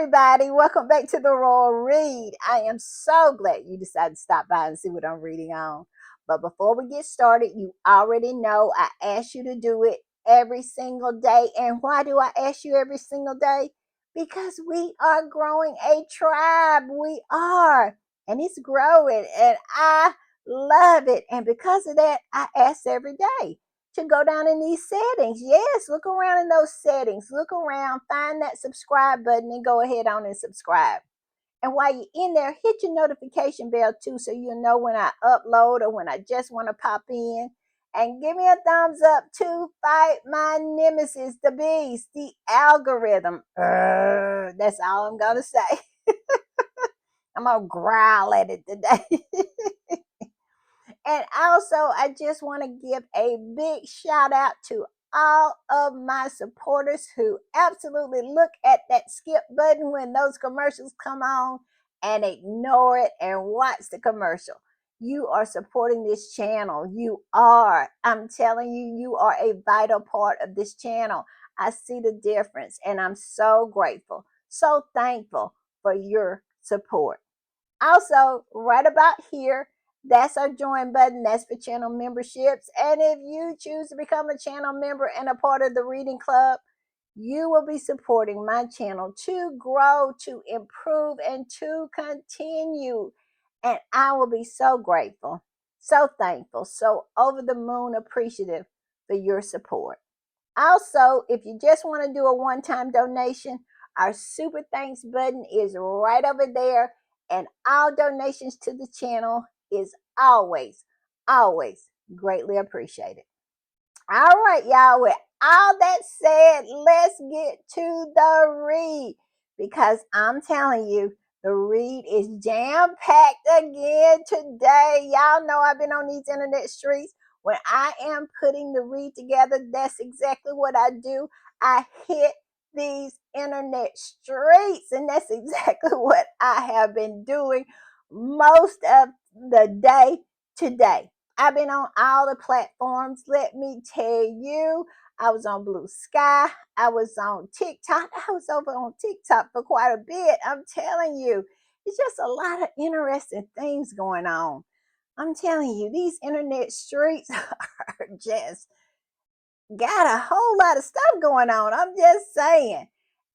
everybody. Welcome back to the Royal Read. I am so glad you decided to stop by and see what I'm reading on. But before we get started, you already know I ask you to do it every single day. And why do I ask you every single day? Because we are growing a tribe. We are. And it's growing. And I love it. And because of that, I ask every day to go down in these settings. Yes, look around in those settings. Look around, find that subscribe button and go ahead on and subscribe. And while you're in there, hit your notification bell too so you'll know when I upload or when I just want to pop in. And give me a thumbs up to fight my nemesis, the beast, the algorithm. That's all I'm going to say. I'm going to growl at it today. And also, I just want to give a big shout out to all of my supporters who absolutely look at that skip button when those commercials come on and ignore it and watch the commercial. You are supporting this channel. You are. I'm telling you, you are a vital part of this channel. I see the difference and I'm so grateful, so thankful for your support. Also, right about here, that's our join button. That's for channel memberships. And if you choose to become a channel member and a part of the reading club, you will be supporting my channel to grow, to improve, and to continue. And I will be so grateful, so thankful, so over the moon appreciative for your support. Also, if you just want to do a one-time donation, our super thanks button is right over there. And all donations to the channel is always, always greatly appreciated. All right, y'all. With all that said, let's get to the read because I'm telling you, the read is jam packed again today. Y'all know I've been on these internet streets. When I am putting the read together, that's exactly what I do. I hit these internet streets, and that's exactly what I have been doing most of the day today. I've been on all the platforms. Let me tell you, I was on Blue Sky. I was on TikTok. I was over on TikTok for quite a bit. I'm telling you, it's just a lot of interesting things going on. I'm telling you, these internet streets are just got a whole lot of stuff going on. I'm just saying.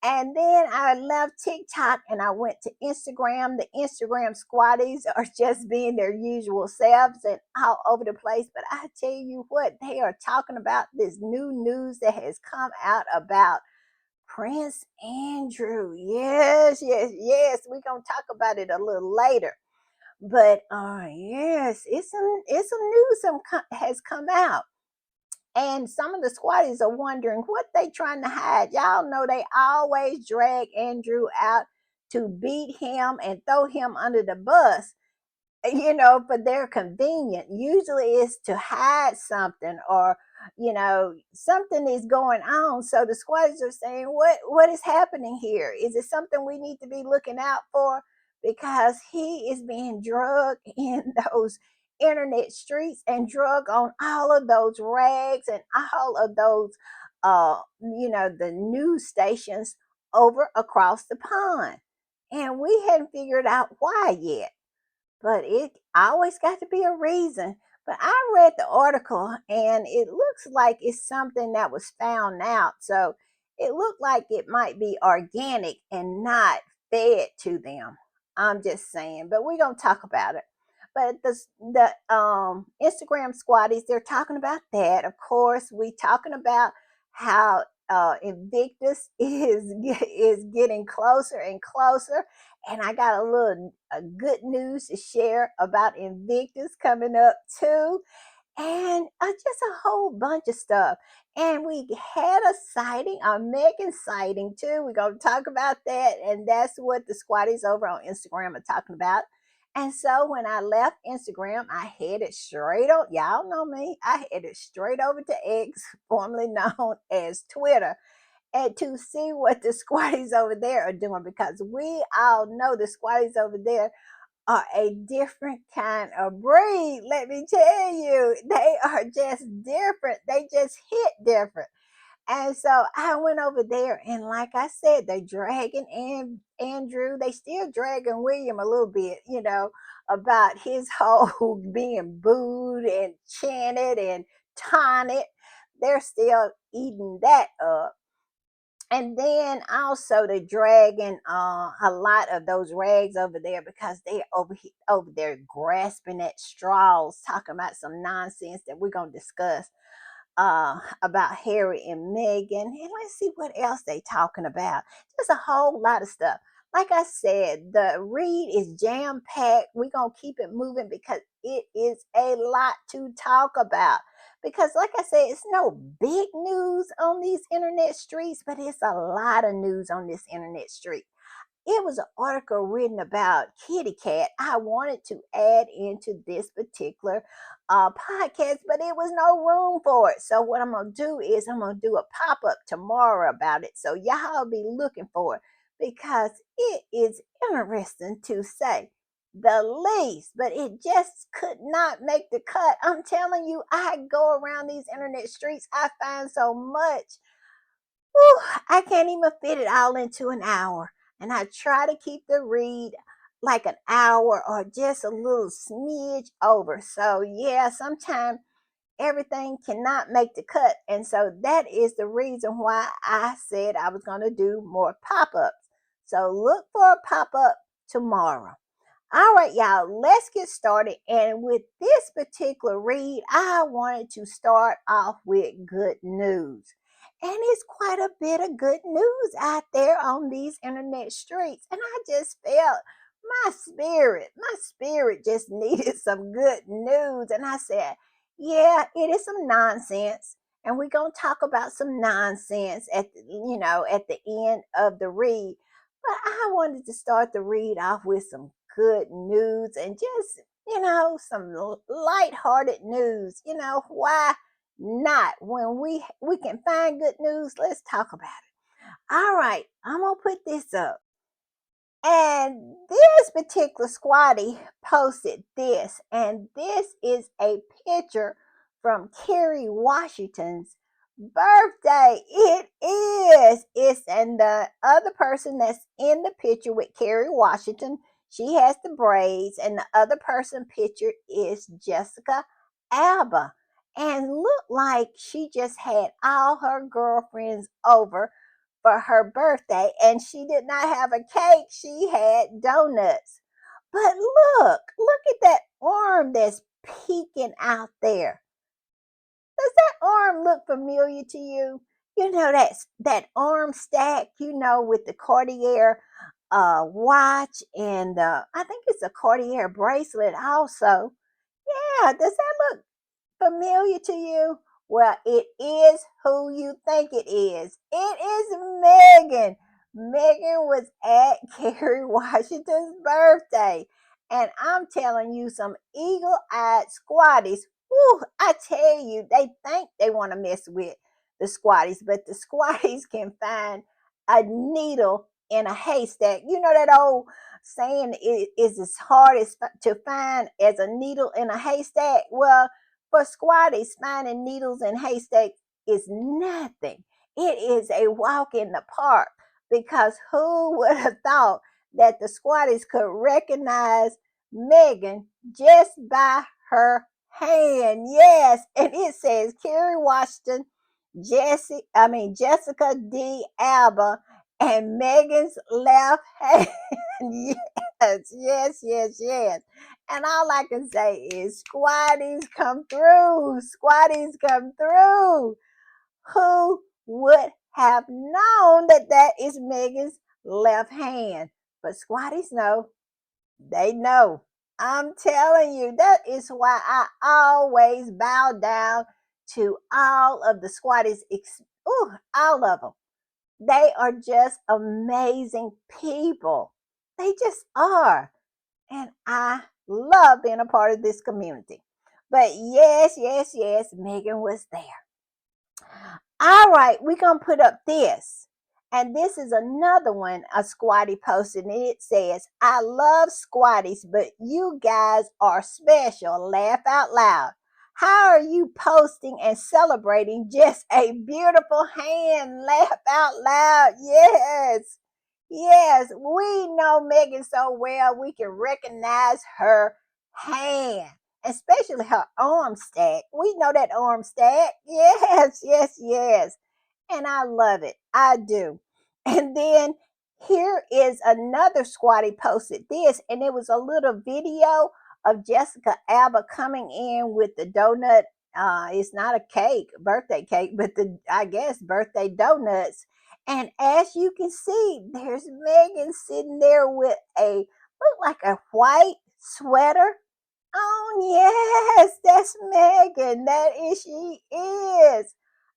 And then I left TikTok and I went to Instagram. The Instagram squatties are just being their usual selves and all over the place. But I tell you what, they are talking about this new news that has come out about Prince Andrew. Yes, yes, yes. We're gonna talk about it a little later. But yes, it's some news has come out. And some of the squatties are wondering what they trying to hide. Y'all know they always drag Andrew out to beat him and throw him under the bus, for their convenience. Usually it's to hide something or, something is going on. So the squatties are saying, what is happening here? Is it something we need to be looking out for? Because he is being drugged in those internet streets and drug on all of those rags and all of those the news stations over across the pond. And we hadn't figured out why yet, but it always got to be a reason. But I read the article and it looks like it's something that was found out. So it looked like it might be organic and not fed to them. I'm just saying, but we're going to talk about it. But the Instagram squatties, they're talking about that. Of course, we talking about how Invictus is getting closer and closer, and I got a good news to share about Invictus coming up too, and just a whole bunch of stuff. And we had a sighting, a Megan sighting too. We're gonna talk about that, and that's what the squatties over on Instagram are talking about. And so when I left Instagram, I headed straight on. Y'all know me. I headed straight over to X, formerly known as Twitter, and to see what the squatties over there are doing because we all know the squatties over there are a different kind of breed. Let me tell you, they are just different. They just hit different. And so I went over there, and like I said, they dragging Andrew. They still dragging William a little bit, about his whole being booed and chanted and taunted. They're still eating that up. And then also the dragging a lot of those rags over there because they're over there grasping at straws, talking about some nonsense that we're gonna discuss about Harry and Meghan. And let's see what else they talking about. Just a whole lot of stuff. Like I said, the read is jam packed. We're gonna keep it moving because it is a lot to talk about. Because, like I said, it's no big news on these internet streets, but it's a lot of news on this internet street. It was an article written about Kitty Cat. I wanted to add into this particular podcast, but it was no room for it. So what I'm gonna do is I'm gonna do a pop up tomorrow about it. So y'all be looking for it because it is interesting to say the least, but it just could not make the cut. I'm telling you, I go around these internet streets, I find so much. Whew, I can't even fit it all into an hour. And I try to keep the read like an hour or just a little smidge over. So, yeah, sometimes everything cannot make the cut. And so that is the reason why I said I was going to do more pop ups. So, look for a pop up tomorrow. All right, y'all, let's get started. And with this particular read, I wanted to start off with good news. And it's quite a bit of good news out there on these internet streets. And I just felt my spirit just needed some good news. And I said, yeah, it is some nonsense. And we're going to talk about some nonsense at the end of the read. But I wanted to start the read off with some good news and just, some lighthearted news. Why not? When we can find good news, let's talk about it. All right, I'm gonna put this up. And this particular squatty posted this, and this is a picture from Kerry Washington's birthday. It is. And the other person that's in the picture with Kerry Washington, she has the braids, and the other person pictured is Jessica Alba. And looked like she just had all her girlfriends over for her birthday, and she did not have a cake, she had donuts. But look at that arm that's peeking out there. Does that arm look familiar to you? That arm stack, with the Cartier watch and I think it's a Cartier bracelet also. Yeah, does that look familiar to you? Well, it is who you think it is. It is Meghan. Meghan was at Kerry Washington's birthday. And I'm telling you, some eagle eyed squatties, whew, I tell you, they think they want to mess with the squatties, but the squatties can find a needle in a haystack. You know that old saying is as hard as to find as a needle in a haystack? Well, for squatties, finding needles in haystacks is nothing. It is a walk in the park because who would have thought that the squatties could recognize Meghan just by her hand? Yes, and it says Kerry Washington, Jessica D. Alba, and Meghan's left hand. Yes. And all I can say is squatties come through. Squatties come through. Who would have known that that is Megan's left hand? But squatties know. They know. I'm telling you, that is why I always bow down to all of the squatties. All of them. They are just amazing people. They just are. And I love being a part of this community. But yes, Megan was there. All right, we're going to put up this. And this is another one a squatty posted, and it says, I love squatties, but you guys are special. Laugh out loud. How are you posting and celebrating just a beautiful hand? Laugh out loud. Yes. Yes. We know Megan so well, we can recognize her hand, especially her arm stack. We know that arm stack. Yes, yes, yes. And I love it. I do. And then here is another squatty posted this, and it was a little video of Jessica Alba coming in with the donut. It's not a cake, birthday cake, but the I guess birthday donuts. And as you can see, there's Megan sitting there with a look like a white sweater. Oh yes, that's Megan. That is she is.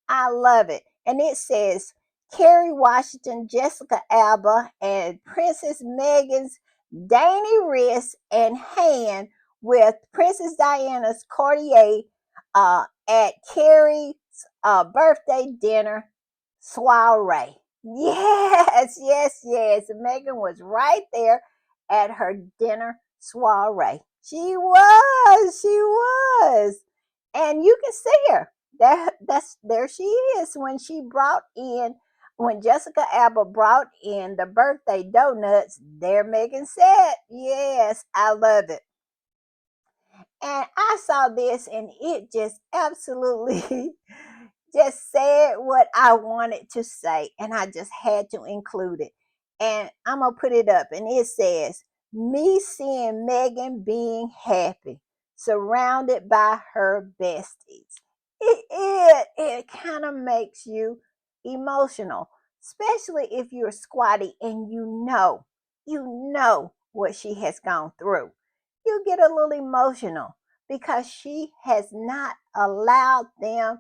I love it. And it says Kerry Washington, Jessica Alba, and Princess Megan's dainty wrist and hand with Princess Diana's courtier at Kerry's birthday dinner soiree. Yes, yes, yes. Megan was right there at her dinner soiree. She was. And you can see her. That's there she is when Jessica Alba brought in the birthday donuts, there Megan said, yes, I love it. And I saw this and it just absolutely just said what I wanted to say. And I just had to include it. And I'm going to put it up. And it says, me seeing Megan being happy, surrounded by her besties. It kind of makes you emotional, especially if you're squatty and you know what she has gone through. You get a little emotional because she has not allowed them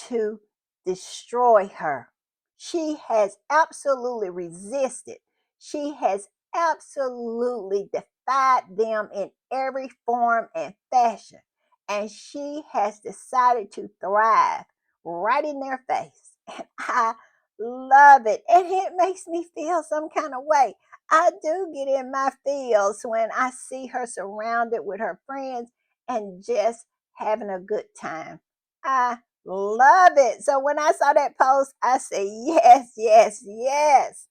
to destroy her. She has absolutely resisted. She has absolutely defied them in every form and fashion. And she has decided to thrive right in their face. And I love it. And it makes me feel some kind of way. I do get in my feels when I see her surrounded with her friends and just having a good time. I love it. So when I saw that post, I said, yes, yes, yes.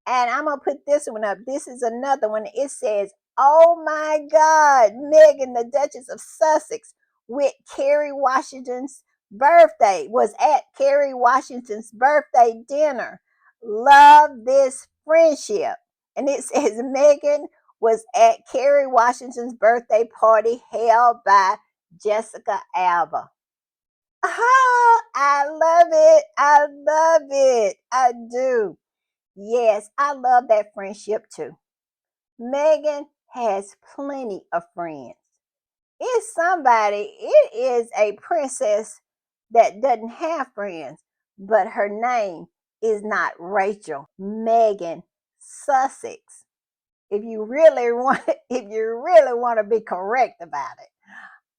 And I'm going to put this one up. This is another one. It says, oh my God, Megan, the Duchess of Sussex, with Kerry Washington's birthday, was at Kerry Washington's birthday dinner. Love this friendship. And it says, Megan was at Kerry Washington's birthday party held by Jessica Alba. Ah, I love it. I love it. I do. Yes, I love that friendship too. Megan has plenty of friends. It is a princess that doesn't have friends, but her name is not Rachel. Megan Sussex. If you really want to be correct about it.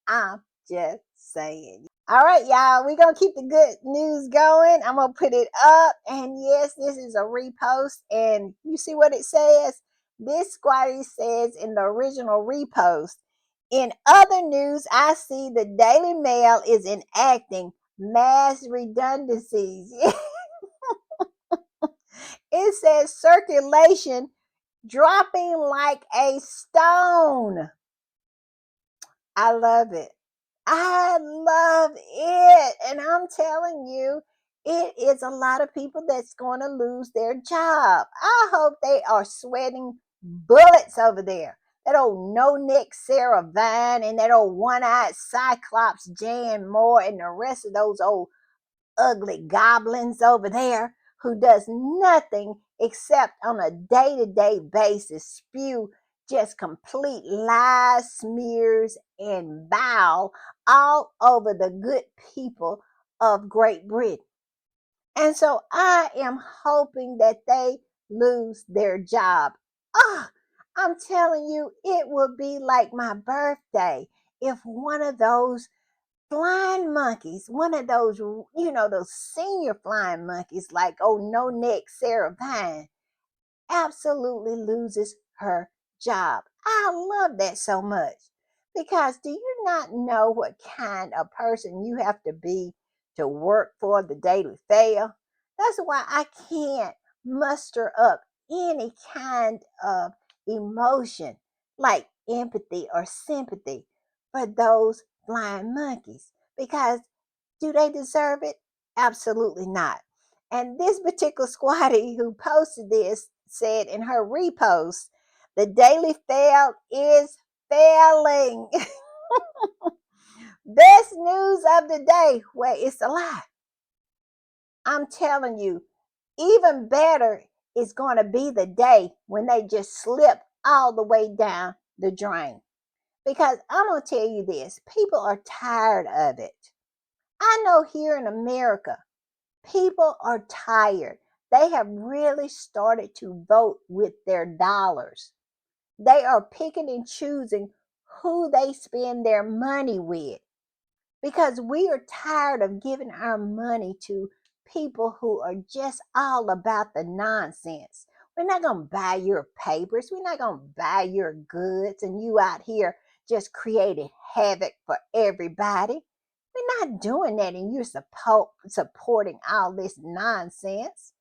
I'm just saying. All right, y'all, we're going to keep the good news going. I'm going to put it up. And yes, this is a repost. And you see what it says? This squatty says in the original repost, in other news, I see the Daily Mail is enacting mass redundancies. It says circulation dropping like a stone. I love it. I love it. And I'm telling you, it is a lot of people that's going to lose their job. I hope they are sweating bullets over there. That old no neck Sarah Vine and that old one eyed Cyclops Jan Moore and the rest of those old ugly goblins over there who does nothing except on a day-to-day basis spew just complete lies, smears, and bow all over the good people of Great Britain. And so I am hoping that they lose their job. Ah, I'm telling you, it will be like my birthday if one of those flying monkeys, one of those, those senior flying monkeys like no neck Sarah Vine, absolutely loses her job. I love that so much Because do you not know what kind of person you have to be to work for the Daily Fail? That's why I can't muster up any kind of emotion like empathy or sympathy for those flying monkeys. Because do they deserve it? Absolutely not. And this particular squatty who posted this said in her repost, the Daily Fail is failing. Best news of the day. Well, it's a lie. I'm telling you, even better is going to be the day when they just slip all the way down the drain. Because I'm going to tell you this, people are tired of it. I know here in America, people are tired. They have really started to vote with their dollars. They are picking and choosing who they spend their money with because we are tired of giving our money to people who are just all about the nonsense. We're not going to buy your papers. We're not going to buy your goods and you out here just creating havoc for everybody. We're not doing that and you're supporting all this nonsense.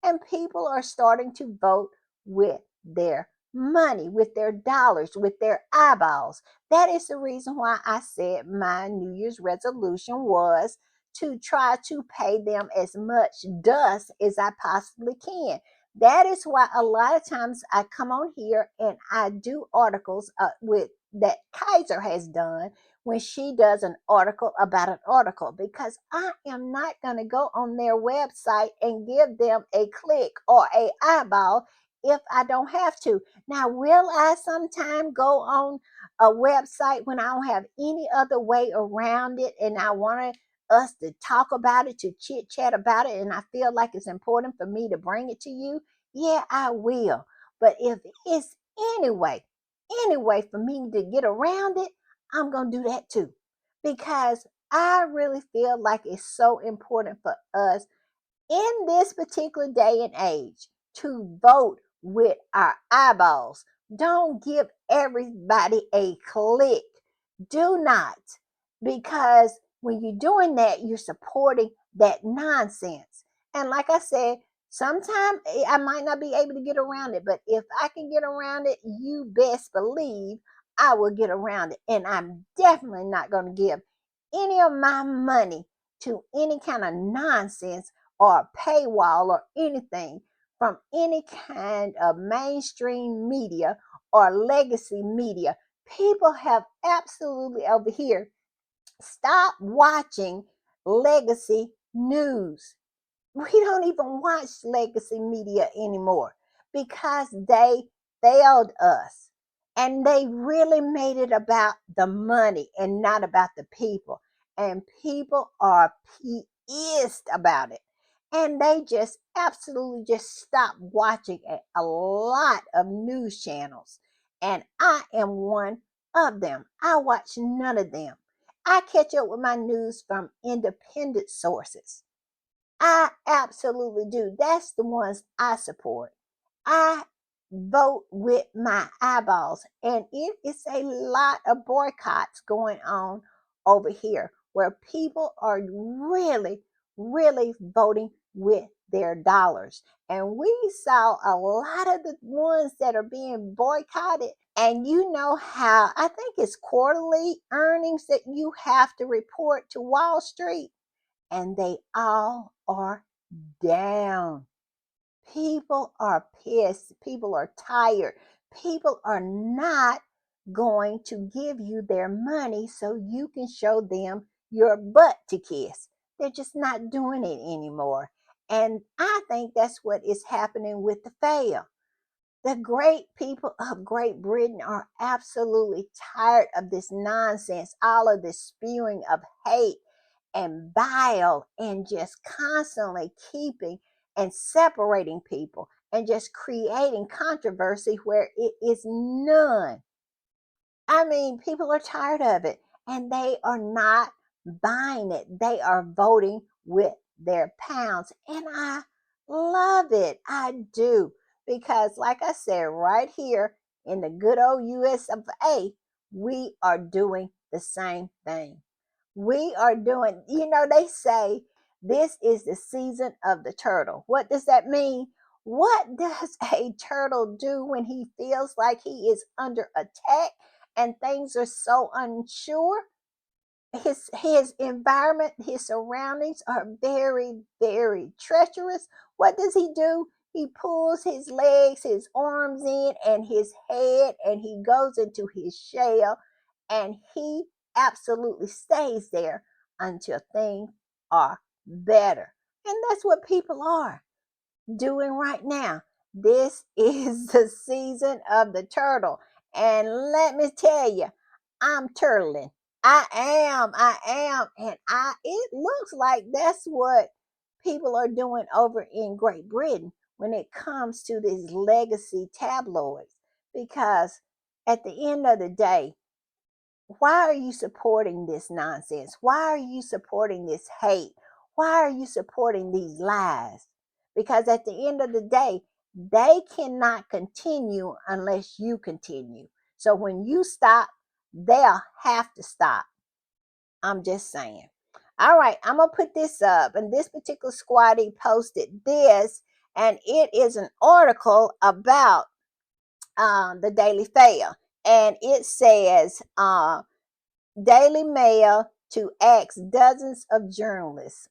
And people are starting to vote with their money, with their dollars, with their eyeballs. That is the reason why I said my New Year's resolution was to try to pay them as much dust as I possibly can. That is why a lot of times I come on here and I do articles with that Kaiser has done when she does an article about an article because I am not going to go on their website and give them a click or a eyeball if I don't have to. Now, will I sometime go on a website when I don't have any other way around it and I want us to talk about it, to chit chat about it, and I feel like it's important for me to bring it to you? Yeah, I will. But if it's any way for me to get around it, I'm going to do that too. Because I really feel like it's so important for us in this particular day and age to vote with our eyeballs. Don't give everybody a click. Do not. Because when you're doing that, you're supporting that nonsense. And like I said, sometimes I might not be able to get around it, but if I can get around it, you best believe I will get around it. And I'm definitely not going to give any of my money to any kind of nonsense or a paywall or anything from any kind of mainstream media or legacy media. People have absolutely over here stopped watching legacy news. We don't even watch legacy media anymore because they failed us and they really made it about the money and not about the people. And people are pissed about it. And they just absolutely just stopped watching a lot of news channels. And I am one of them. I watch none of them. I catch up with my news from independent sources. I absolutely do. That's the ones I support. I vote with my eyeballs. And it is a lot of boycotts going on over here where people are really, really voting with their dollars. And we saw a lot of the ones that are being boycotted. And you know how I think it's quarterly earnings that you have to report to Wall Street and they all are down. People are pissed. People are tired. People are not going to give you their money so you can show them your butt to kiss. They're just not doing it anymore. And I think that's what is happening with the fail. The great people of Great Britain are absolutely tired of this nonsense, all of this spewing of hate and bile and just constantly keeping and separating people and just creating controversy where it is none. I mean, people are tired of it and they are not buying it. They are voting with their pounds. And I love it. I do. Because, like I said, right here in the good old US of A, we are doing the same thing. We are doing, they say this is the season of the turtle. What does that mean? What does a turtle do when he feels like he is under attack and things are so unsure? His environment, his surroundings are very, very treacherous. What does he do? He pulls his legs, his arms in, and his head, and he goes into his shell, and he absolutely stays there until things are better. And that's what people are doing right now. This is the season of the turtle. And let me tell you, I'm turtling. I am. And it looks like that's what people are doing over in Great Britain when it comes to these legacy tabloids. Because at the end of the day, why are you supporting this nonsense? Why are you supporting this hate? Why are you supporting these lies? Because at the end of the day, they cannot continue unless you continue. So when you stop, they'll have to stop. I'm just saying. All right, I'm going to put this up. And this particular squatty posted this, and it is an article about the Daily Fail. And it says, Daily Mail to ask dozens of journalists.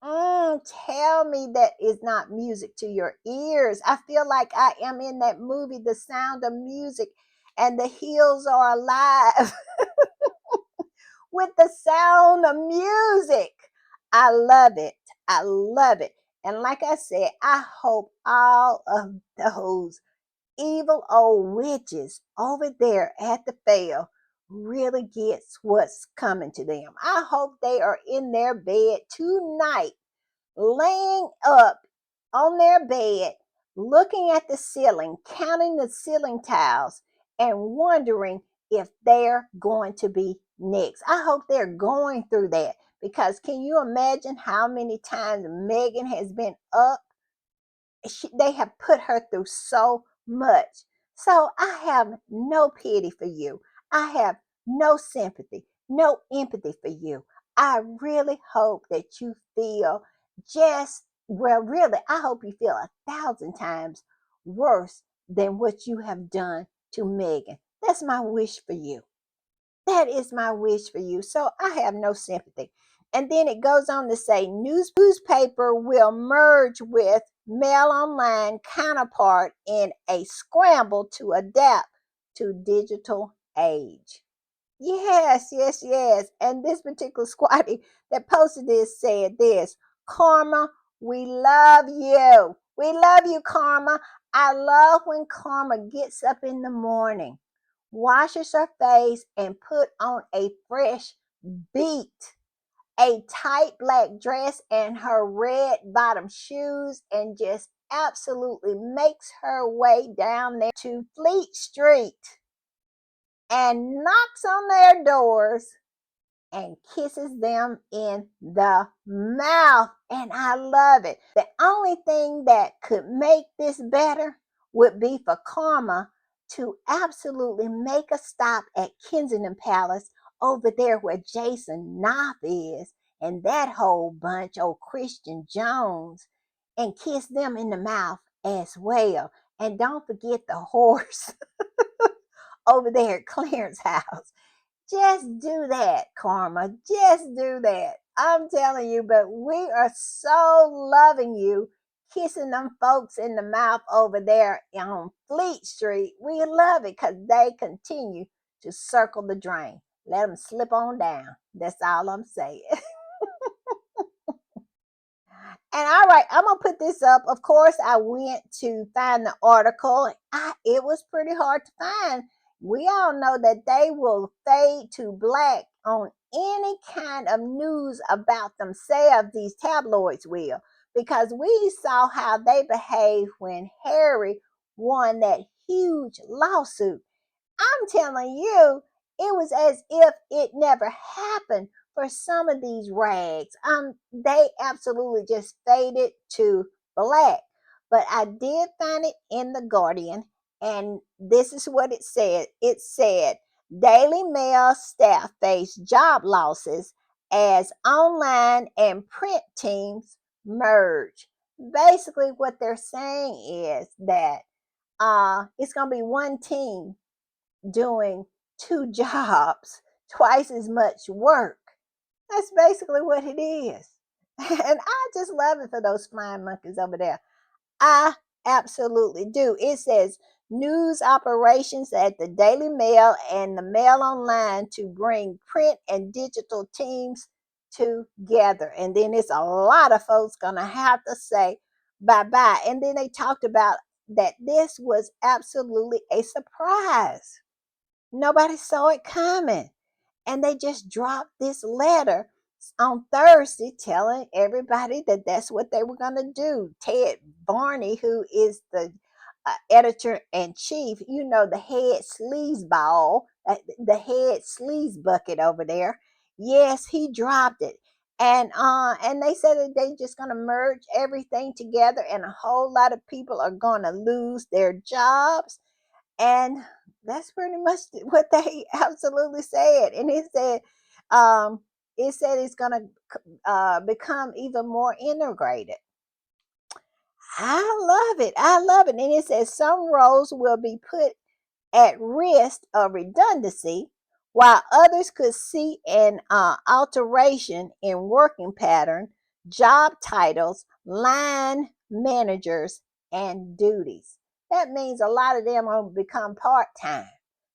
Tell me that is not music to your ears. I feel like I am in that movie, The Sound of Music, and the hills are alive with the sound of music. I love it. I love it. And like I said, I hope all of those evil old witches over there at the fail really gets what's coming to them. I hope they are in their bed tonight, laying up on their bed, looking at the ceiling, counting the ceiling tiles, and wondering if they're going to be next. I hope they're going through that, because can you imagine how many times Meghan has been up? They have put her through so much. So I have no pity for you. I have no sympathy, no empathy for you. I really hope that you feel well, really, I hope you feel 1,000 times worse than what you have done to Meghan. That's my wish for you. That is my wish for you. So I have no sympathy. And then it goes on to say newspaper will merge with mail online counterpart in a scramble to adapt to digital age. Yes, yes, yes. And this particular squatty that posted this said this: Karma, we love you. We love you, Karma. I love when Karma gets up in the morning, washes her face, and put on a fresh beat, a tight black dress, and her red bottom shoes, and just absolutely makes her way down there to Fleet Street and knocks on their doors and kisses them in the mouth. And I love it. The only thing that could make this better would be for Karma to absolutely make a stop at Kensington Palace over there where Jason Knopf is and that whole bunch, old Christian Jones, and kiss them in the mouth as well. And don't forget the horse over there at Clarence House. Just do that, Karma. Just do that. I'm telling you, but we are so loving you, kissing them folks in the mouth over there on Fleet Street. We love it because they continue to circle the drain. Let them slip on down. That's all I'm saying. And all right, I'm gonna put this up. Of course, I went to find the article. It was pretty hard to find. We all know that they will fade to black on any kind of news about themselves, these tabloids will, because we saw how they behaved when Harry won that huge lawsuit. I'm telling you, it was as if it never happened for some of these rags. They absolutely just faded to black. But I did find it in the Guardian, and this is what it said. It said Daily Mail staff face job losses as online and print teams merge. Basically, what they're saying is that it's going to be one team doing two jobs, twice as much work. That's basically what it is. And I just love it for those flying monkeys over there. I absolutely do. It says news operations at the Daily Mail and the Mail Online to bring print and digital teams together. And then it's a lot of folks going to have to say bye bye. And then they talked about that this was absolutely a surprise. Nobody saw it coming. And they just dropped this letter on Thursday telling everybody that that's what they were going to do. Ted Barney, who is the editor in chief, the head sleazeball, the head sleaze bucket over there. Yes, he dropped it. And they said that they just going to merge everything together, and a whole lot of people are going to lose their jobs. And that's pretty much what they absolutely said. And um, it said it's going to become even more integrated. I love it. I love it. And it says some roles will be put at risk of redundancy, while others could see an alteration in working pattern, job titles, line managers, and duties. That means a lot of them will become part time.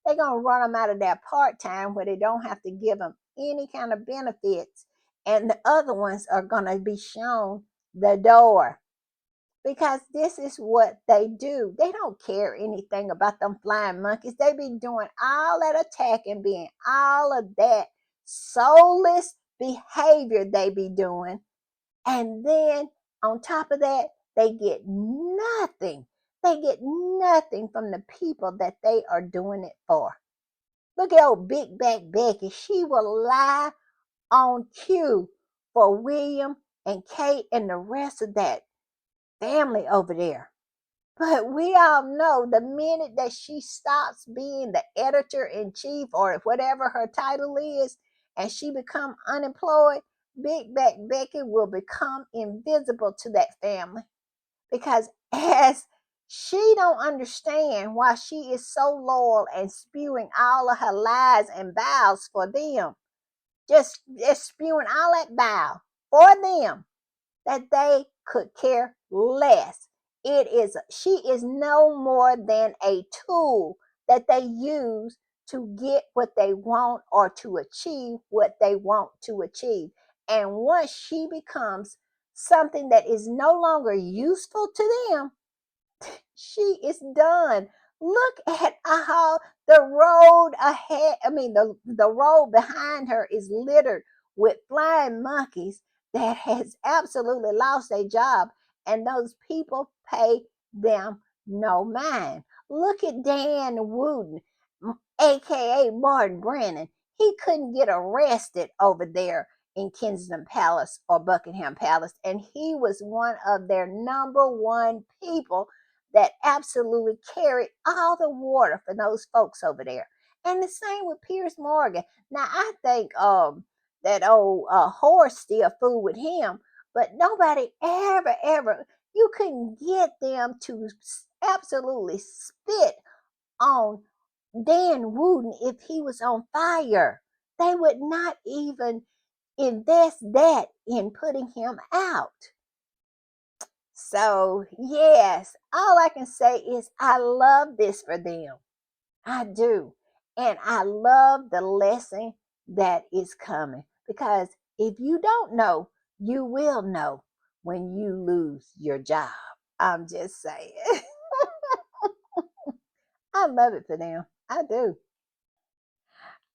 They're going to run them out of their part time where they don't have to give them any kind of benefits, and the other ones are going to be shown the door, because this is what they do. They don't care anything about them flying monkeys. They be doing all that attacking, being all of that soulless behavior they be doing. And then on top of that, they get nothing. They get nothing from the people that they are doing it for. Look at old Big Back Becky. She will lie on cue for William and Kate and the rest of that family over there. But we all know the minute that she stops being the editor in chief or whatever her title is, and she become unemployed, Big Back Becky will become invisible to that family, because as she don't understand why she is so loyal and spewing all of her lies and vows for them, just spewing all that vow for them, that they could care less. She is no more than a tool that they use to get what they want or to achieve what they want to achieve. And once she becomes something that is no longer useful to them, she is done. Look at how the road ahead, the road behind her is littered with flying monkeys that has absolutely lost their job, and those people pay them no mind. Look at Dan Wooden, aka Martin Brennan. He couldn't get arrested over there in Kensington Palace or Buckingham Palace, and he was one of their number one people that absolutely carried all the water for those folks over there. And the same with Piers Morgan. Now I think that old horse still fool with him, but nobody ever you couldn't get them to absolutely spit on Dan Wooden if he was on fire. They would not even invest that in putting him out. So, yes, all I can say is I love this for them. I do. And I love the lesson that is coming, because if you don't know, you will know when you lose your job. I'm just saying. I love it for them. I do.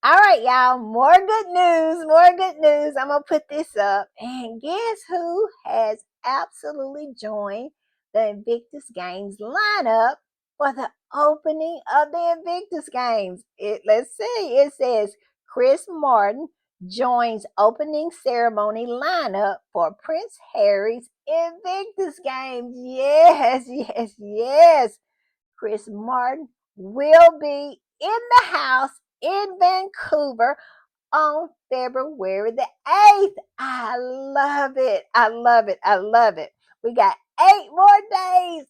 All right, y'all. More good news. More good news. I'm going to put this up. And guess who has absolutely joined the Invictus Games lineup for the opening of the Invictus Games? Let's see. It says Chris Martin joins opening ceremony lineup for Prince Harry's Invictus Games. Yes, yes, yes. Chris Martin will be in the house in Vancouver on February the 8th. I love it. I love it. I love it. We got 8 more days.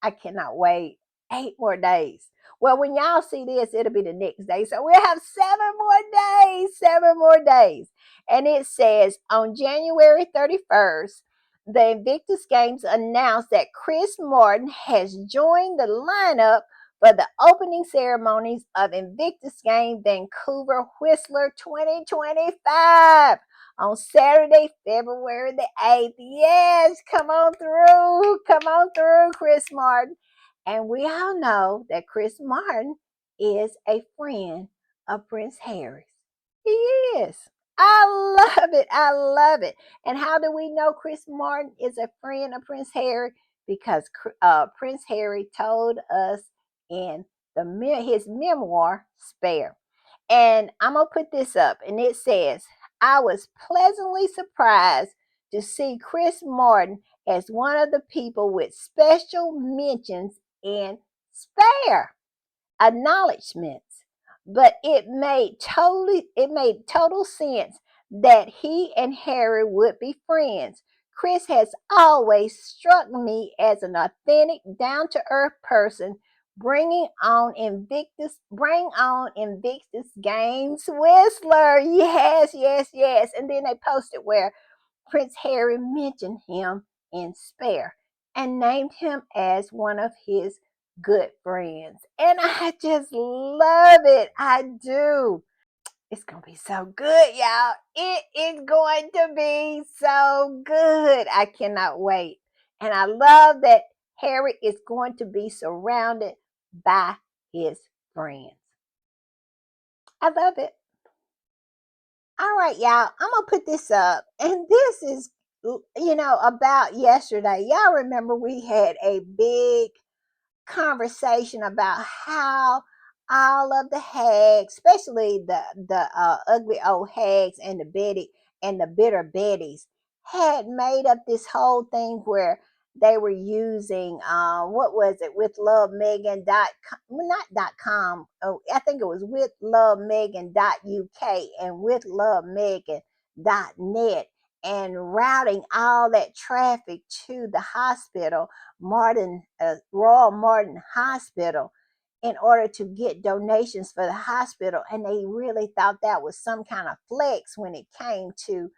I cannot wait. 8 more days. Well, when y'all see this, it'll be the next day. So we'll have 7 more days. 7 more days. And it says on January 31st, the Invictus Games announced that Chris Martin has joined the lineup for the opening ceremonies of Invictus Game Vancouver Whistler 2025 on Saturday, February the 8th. Yes, come on through. Come on through, Chris Martin. And we all know that Chris Martin is a friend of Prince Harry's. He is. I love it. I love it. And how do we know Chris Martin is a friend of Prince Harry? Because Prince Harry told us in his memoir, Spare. And I'm going to put this up, and it says, I was pleasantly surprised to see Chris Martin as one of the people with special mentions in Spare acknowledgments, but it made total sense that he and Harry would be friends. Chris has always struck me as an authentic, down-to-earth person. Bring on Invictus Games Whistler. Yes, yes, yes. And then they posted where Prince Harry mentioned him in Spare and named him as one of his good friends. And I just love it. I do. It's going to be so good, y'all. It is going to be so good. I cannot wait. And I love that Harry is going to be surrounded by his friends. I love it. All right, y'all. I'm going to put this up. And this is, about yesterday. Y'all remember we had a big conversation about how all of the hags, especially the ugly old hags and the bitter Betties, had made up this whole thing where they were using what was it, with love Megan dot com, well, not dot com, oh, I think it was with love Megan dot uk and with love Megan dot net, and routing all that traffic to the hospital, Royal Martin Hospital, in order to get donations for the hospital. And they really thought that was some kind of flex when it came to,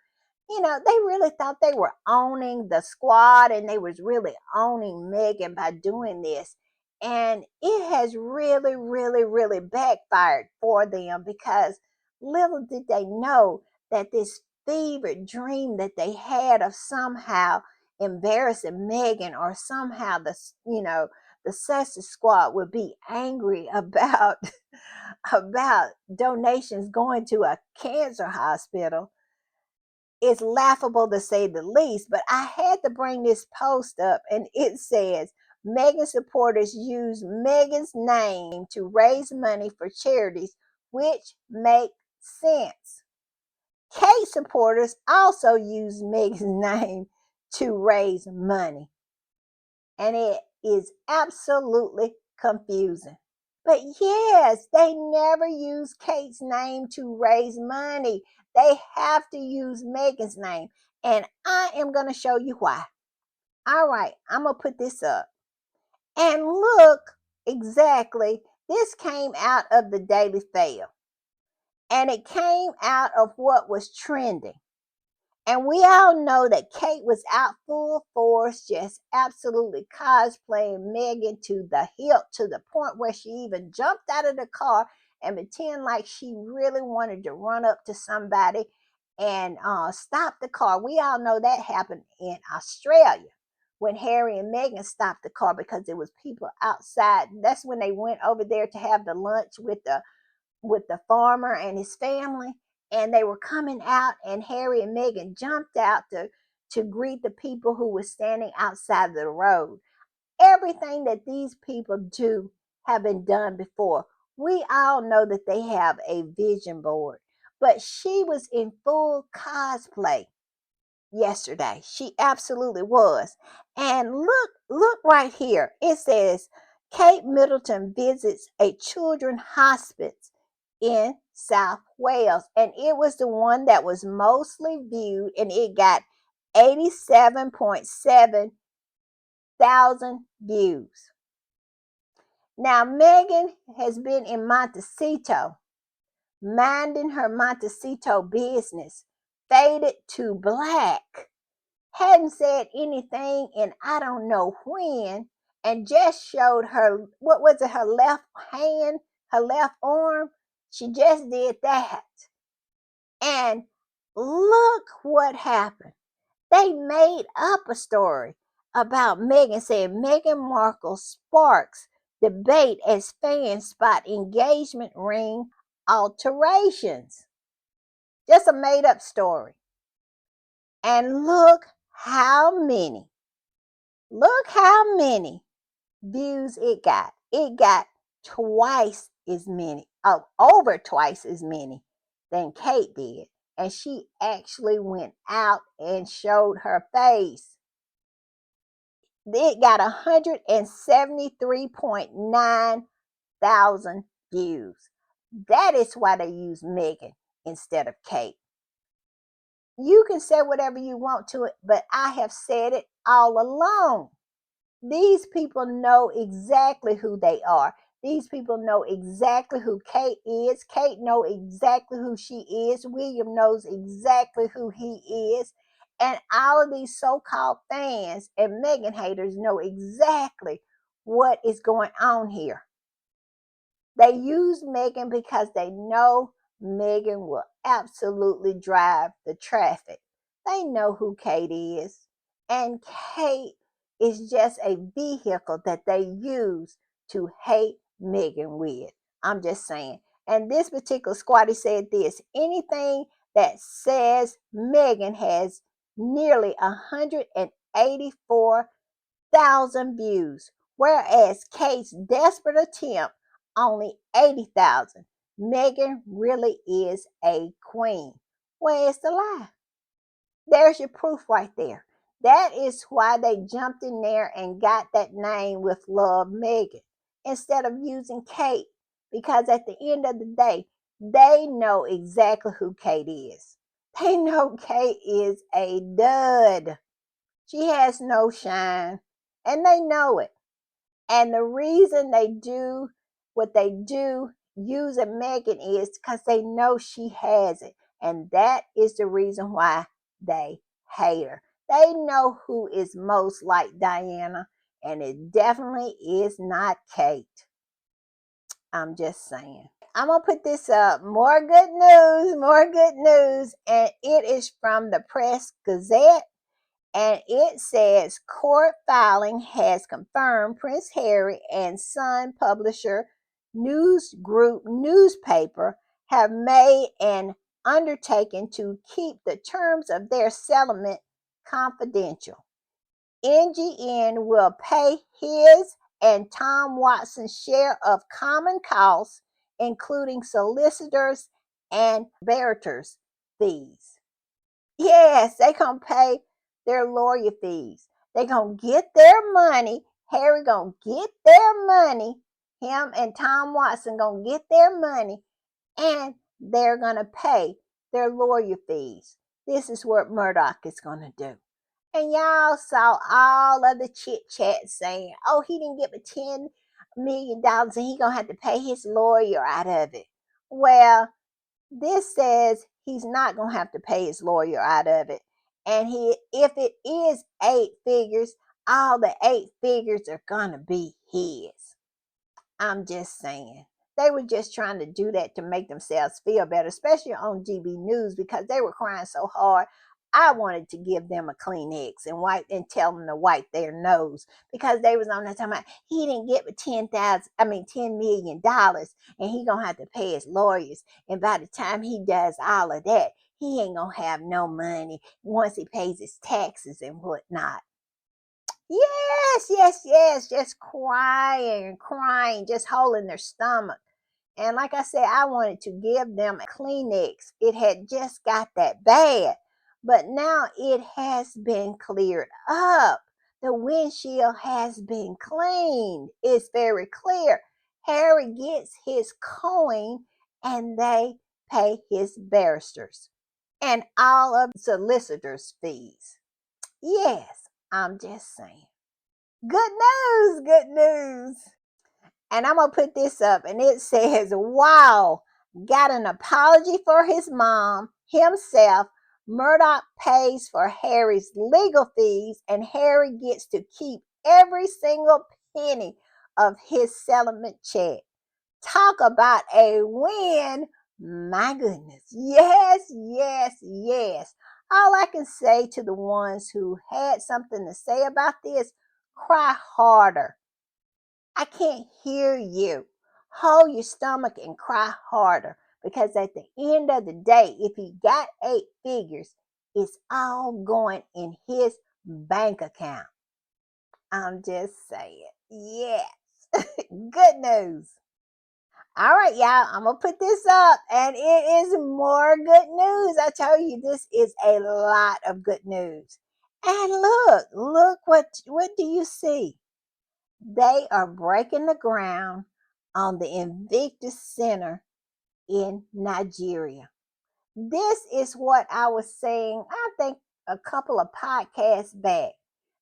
they really thought they were owning the squad, and they was really owning Megan by doing this. And it has really, really, really backfired for them, because little did they know that this fevered dream that they had of somehow embarrassing Megan, or somehow the Success Squad would be angry about about donations going to a cancer hospital, is laughable to say the least. But I had to bring this post up, and it says Megan supporters use Megan's name to raise money for charities, which makes sense. Kate supporters also use Megan's name to raise money, and it is absolutely confusing. But yes, they never use Kate's name to raise money. They have to use Megan's name. And I am going to show you why. All right, I'm going to put this up. And look, exactly, this came out of the Daily Fail. And it came out of what was trending. And we all know that Kate was out full force, just absolutely cosplaying Megan to the hilt, to the point where she even jumped out of the car and pretend like she really wanted to run up to somebody and stop the car. We all know that happened in Australia when Harry and Meghan stopped the car because there was people outside. That's when they went over there to have the lunch with the farmer and his family, and they were coming out, and Harry and Meghan jumped out to greet the people who were standing outside of the road. Everything that these people do have been done before. We all know that they have a vision board, but she was in full cosplay yesterday. She absolutely was. And look right here. It says Kate Middleton visits a children's hospice in South Wales. And it was the one that was mostly viewed, and it got 87.7 thousand views. Now, Meghan has been in Montecito, minding her Montecito business, faded to black, hadn't said anything in I don't know when, and just showed her, what was it, her left hand, her left arm. She just did that. And look what happened. They made up a story about Meghan, saying Meghan Markle sparks debate as fans spot engagement ring alterations. Just a made up story. And look how many views it got. It got twice as many, over twice as many than Kate did. And she actually went out and showed her face. It got 173.9 thousand views. That is why they use Meghan instead of Kate. You can say whatever you want to it, but I have said it all along. These people know exactly who they are. These people know exactly who Kate is. Kate knows exactly who she is. William knows exactly who he is. And all of these so-called fans and Meghan haters know exactly what is going on here. They use Meghan because they know Meghan will absolutely drive the traffic. They know who Kate is. And Kate is just a vehicle that they use to hate Meghan with. I'm just saying. And this particular squatty said this: anything that says Meghan has nearly 184,000 views, whereas Kate's desperate attempt only 80,000. Meghan really is a queen. Where's the lie? There's your proof right there. That is why they jumped in there and got that name with Love Meghan instead of using Kate, because at the end of the day, they know exactly who Kate is. They know Kate is a dud. She has no shine, and they know it. And the reason they do what they do using Meghan is because they know she has it. And that is the reason why they hate her. They know who is most like Diana, and it definitely is not Kate. I'm just saying. I'm going to put this up. More good news, more good news. And it is from the Press Gazette. And it says court filing has confirmed Prince Harry and Son publisher News Group newspaper have made an undertaking to keep the terms of their settlement confidential. NGN will pay his and Tom Watson's share of common costs, including solicitors and baritors' fees. Yes, they gonna pay their lawyer fees. They gonna get their money. Harry gonna get their money. Him and Tom Watson gonna get their money, and they're gonna pay their lawyer fees. This is what Murdoch is gonna do. And y'all saw all of the chit chat saying, "Oh, he didn't get the $10 million, and he gonna have to pay his lawyer out of it." Well, this says he's not going to have to pay his lawyer out of it. And if it is 8 figures, all the 8 figures are going to be his. I'm just saying. They were just trying to do that to make themselves feel better, especially on GB News, because they were crying so hard. I wanted to give them a Kleenex and tell them to wipe their nose, because they was on there talking about he didn't get but $10 million, and he gonna have to pay his lawyers. And by the time he does all of that, he ain't gonna have no money once he pays his taxes and whatnot. Yes, yes, yes, just crying and crying, just holding their stomach. And like I said, I wanted to give them a Kleenex. It had just got that bad. But now it has been cleared up. The windshield has been cleaned. It's very clear. Harry gets his coin and they pay his barristers and all of the solicitors' fees. Yes, I'm just saying. Good news, good news. And I'm going to put this up, and it says, wow, got an apology for his mom, himself. Murdoch pays for Harry's legal fees, and Harry gets to keep every single penny of his settlement check. Talk about a win. My goodness. Yes, yes, yes. All I can say to the ones who had something to say about this, cry harder. I can't hear you. Hold your stomach and cry harder, because at the end of the day, if he got 8 figures, it's all going in his bank account. I'm just saying. Yes. Good news. All right, y'all, I'm going to put this up, and it is more good news. I tell you, this is a lot of good news. And look, what do you see? They are breaking the ground on the Invictus Center in Nigeria. This is what I was saying, I think a couple of podcasts back,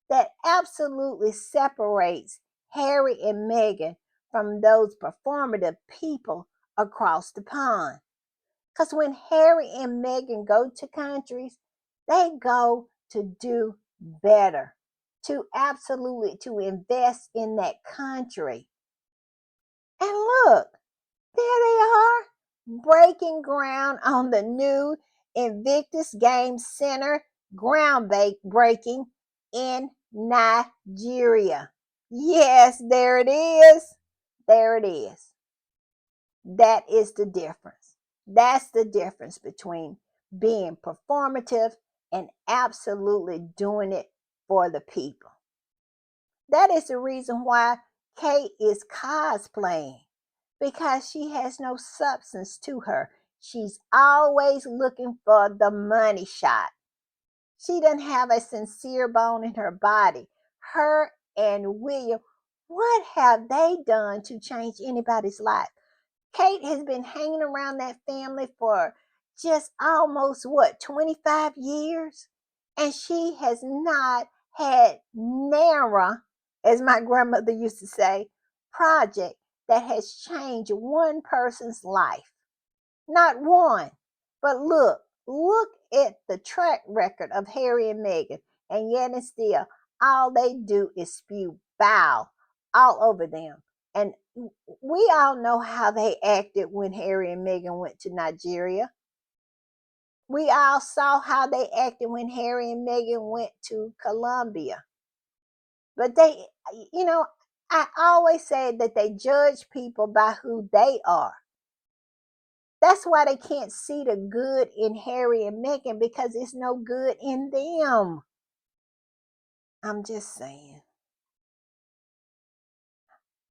that absolutely separates Harry and Meghan from those performative people across the pond. Because when Harry and Meghan go to countries, they go to do better, to absolutely to invest in that country. And look, there they are, breaking ground on the new Invictus Games Center, groundbreaking in Nigeria. Yes, there it is. There it is. That is the difference. That's the difference between being performative and absolutely doing it for the people. That is the reason why Kate is cosplaying, because she has no substance to her. She's always looking for the money shot. She doesn't have a sincere bone in her body. Her and William, what have they done to change anybody's life? Kate has been hanging around that family for just almost 25 years? And she has not had NARA, as my grandmother used to say, project that has changed one person's life. Not one. But look at the track record of Harry and Meghan. And yet and still, all they do is spew foul all over them. And we all know how they acted when Harry and Meghan went to Nigeria. We all saw how they acted when Harry and Meghan went to Colombia. But I always say that they judge people by who they are. That's why they can't see the good in Harry and Meghan, because it's no good in them. I'm just saying.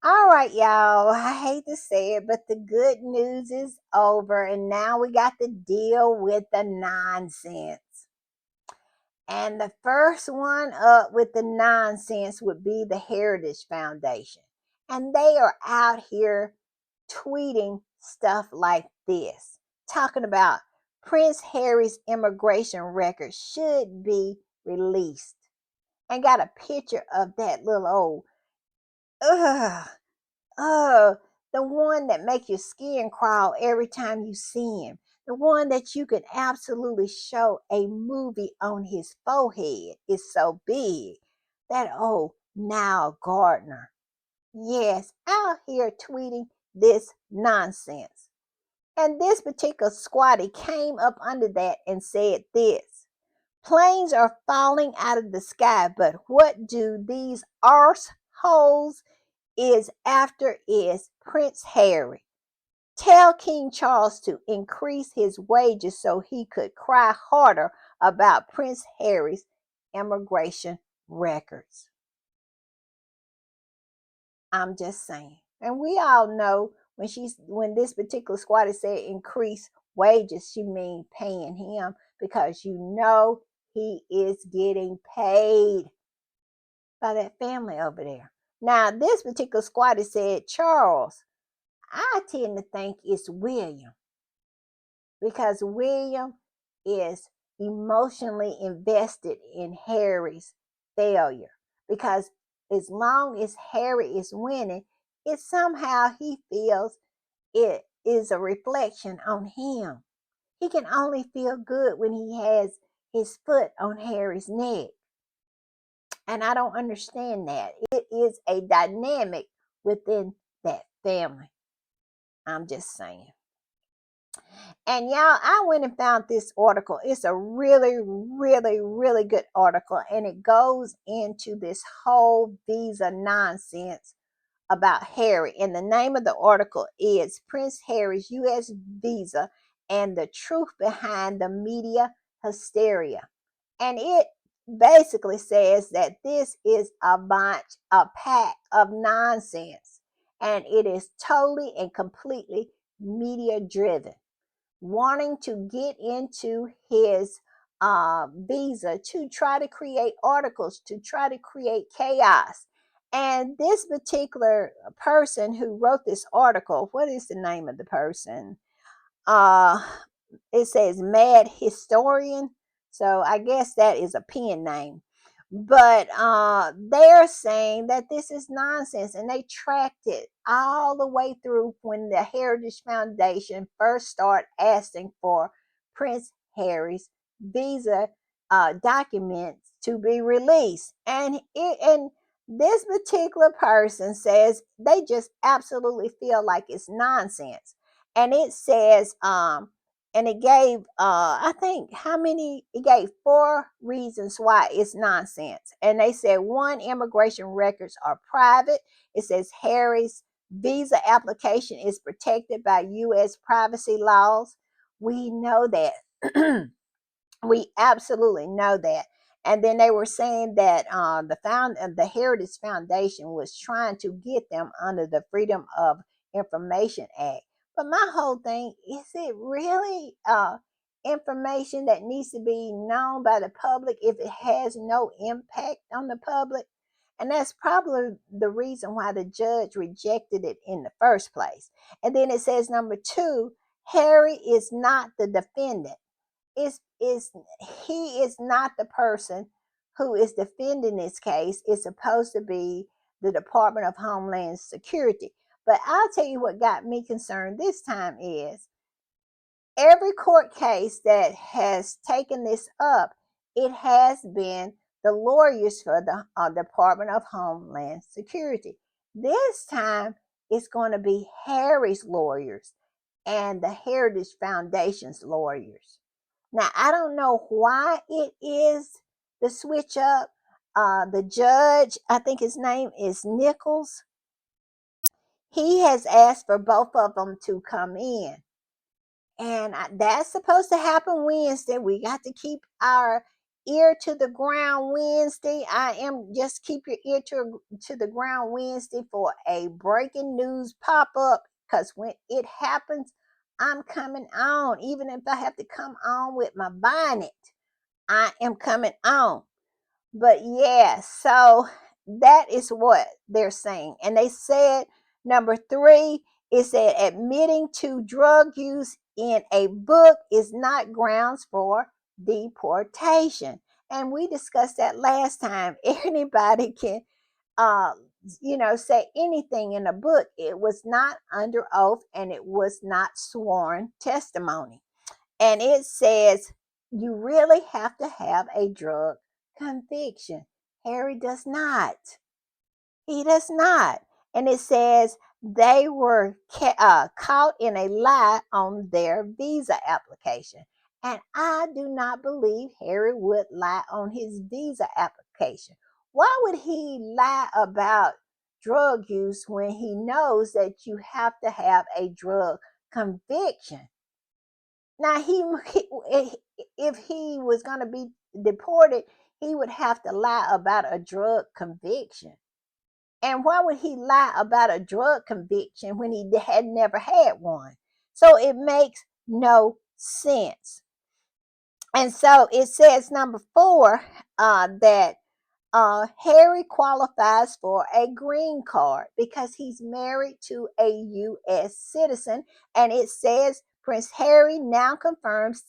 All right, y'all. I hate to say it, but the good news is over, and now we got to deal with the nonsense. And the first one up with the nonsense would be the Heritage Foundation. And they are out here tweeting stuff like this, talking about Prince Harry's immigration record should be released. And got a picture of that little old, ugh, the one that makes your skin crawl every time you see him. The one that you can absolutely show a movie on his forehead. Is so big. That old Nile Gardner. Yes, out here tweeting this nonsense. And this particular squatty came up under that and said this: planes are falling out of the sky, but what do these arseholes is after is Prince Harry. Tell King Charles to increase his wages so he could cry harder about Prince Harry's immigration records. I'm just saying. And we all know when this particular squatter said increase wages, she mean paying him, because he is getting paid by that family over there. Now, this particular squatter said, Charles, I tend to think it's William, because William is emotionally invested in Harry's failure. Because as long as Harry is winning, it somehow he feels it is a reflection on him. He can only feel good when he has his foot on Harry's neck. And I don't understand that. It is a dynamic within that family. I'm just saying. And y'all, I went and found this article. It's a really, really, really good article. And it goes into this whole visa nonsense about Harry. And the name of the article is Prince Harry's U.S. Visa and the Truth Behind the Media Hysteria. And it basically says that this is a pack of nonsense. And it is totally and completely media driven, wanting to get into his visa to try to create articles, to try to create chaos. And this particular person who wrote this article, what is the name of the person? Uh, it says Mad Historian. So I guess that is a pen name. But they're saying that this is nonsense, and they tracked it all the way through when the Heritage Foundation first started asking for Prince Harry's visa documents to be released. And this particular person says they just absolutely feel like it's nonsense. And it says and it gave I think how many, it gave 4 reasons why it's nonsense. And they said, one, immigration records are private. It says Harry's visa application is protected by U.S. privacy laws. We know that. We absolutely know that. And then they were saying that the Heritage Foundation was trying to get them under the Freedom of Information Act. But my whole thing is, it really information that needs to be known by the public if it has no impact on the public? And that's probably the reason why the judge rejected it in the first place. And then it says, number 2, Harry is not the defendant. Is He is not the person who is defending this case. It's supposed to be the Department of Homeland Security. But I'll tell you what got me concerned this time is every court case that has taken this up, it has been the lawyers for the Department of Homeland Security. This time it's going to be Harry's lawyers and the Heritage Foundation's lawyers. Now, I don't know why it is the switch up. The judge, I think his name is Nichols, he has asked for both of them to come in. And that's supposed to happen Wednesday. We got to keep our ear to the ground Wednesday. I am just keep your ear to the ground Wednesday for a breaking news pop up, because when it happens, I'm coming on. Even if I have to come on with my bonnet, I am coming on. But yeah, so that is what they're saying. And they said number 3 is that admitting to drug use in a book is not grounds for deportation. And we discussed that last time. Anybody can uh say anything in a book. It was not under oath and it was not sworn testimony. And it says you really have to have a drug conviction. Harry does not. He does not. And it says they were caught in a lie on their visa application. And I do not believe Harry would lie on his visa application. Why would he lie about drug use when he knows that you have to have a drug conviction? Now, if he was going to be deported, he would have to lie about a drug conviction. And why would he lie about a drug conviction when he had never had one? So it makes no sense. And so it says number 4 that Harry qualifies for a green card because he's married to a U.S. citizen, and it says Prince Harry now confirms.